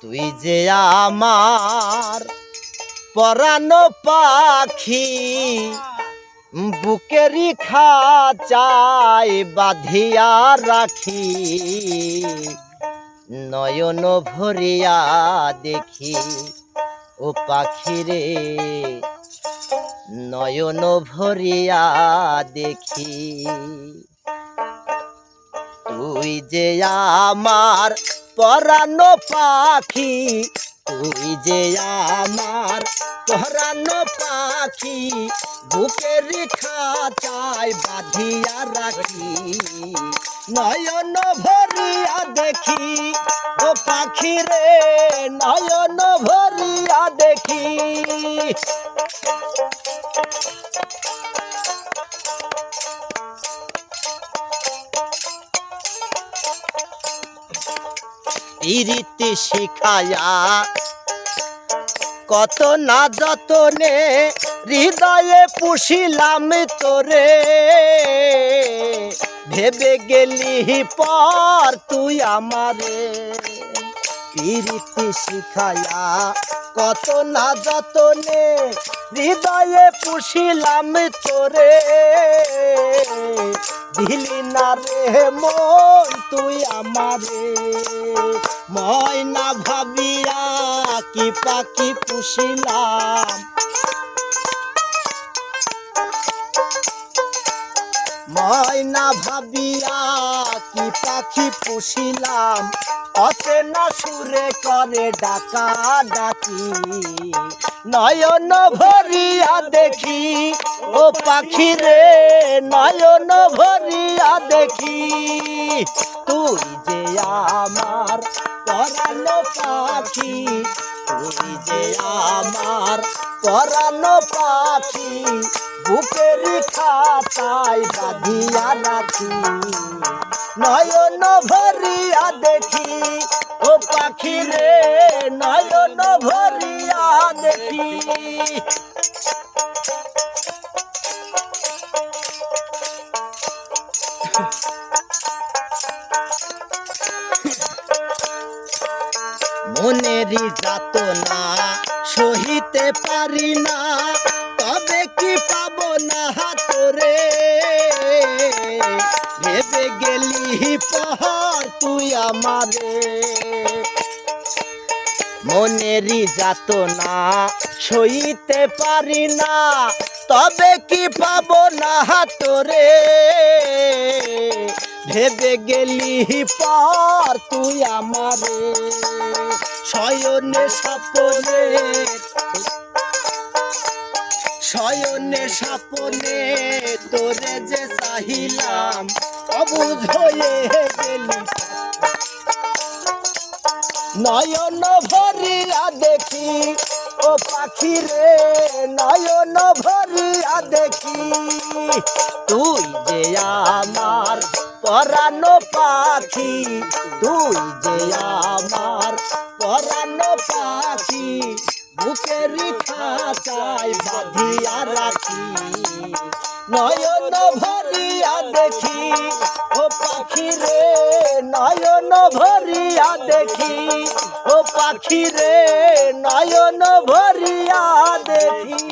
তুই যে আমার পরাণ পাখি, বুকেরই খাঁচায় বাঁধিয়া রাখি, নয়ন ভরিয়া দেখি ও পাখি রে, নয়ন ভরিয়া দেখি। তুই যে আমার পরাণ পাখি, তুই যে আমার পরাণ পাখি, বুকের খাঁচায় বাঁধিয়া রাখি, নয়ন ভরিয়া দেখি ও পাখি রে, নয়ন ভরিয়া দেখি। প্রীতি শিখায়া কত না যতনে হৃদয়ে পুষিলাম তোরে, ভেবে গেলি পর তুই আমারে। প্রীতি শিখায়া কত না যতনে হৃদয়ে পুষিলাম তোরে, দিলি না রে মন তুই আমারে। ময়না ভাবিয়া কি পাখি পুষিলাম, ময়না ভাবিয়া কি পাখি পুষিলাম, অচেনা সুরে করে ডাকা ডাকি, নয়ন ভরিয়া দেখি ও পাখি রে, নয়ন ভরিয়া দেখি। তুই যে আমার পরাণ পাখি, তুই যে আমার পরাণ পাখি, বুকের খাঁচায় বাঁধিয়া রাখি, নয়ন ভরিয়া দেখি ও পাখি রে, নয়ন ভরিয়া দেখি। মনেরই যাতনা সহিতে পারি না, তবে কি পাবো না তোরে, ভেবে গেলি পর তুই আমারে। মনেরই যাতনা সইতে পারি না, তবে কি পাবো না তোরে, ভেবে গেলি পর তুই আমারে। শয়নে স্বপনে, শয়নে স্বপনে তোরে যে চাহিলাম, অবুঝ হয়ে গেলি, নয়ন ভরিয়া দেখি ও পাখি রে, নয়ন ভরিয়া দেখি। তুই যে আমার পরাণ পাখি, তুই যে আমার পরাণ পাখি, বুকের খাঁচায় বাঁধিয়া রাখি, নয়ন ভরিয়া দেখি ও পাখি রে, নয়ন ভরিয়া দেখি ও পাখি রে, নয়ন ভরিয়া দেখি।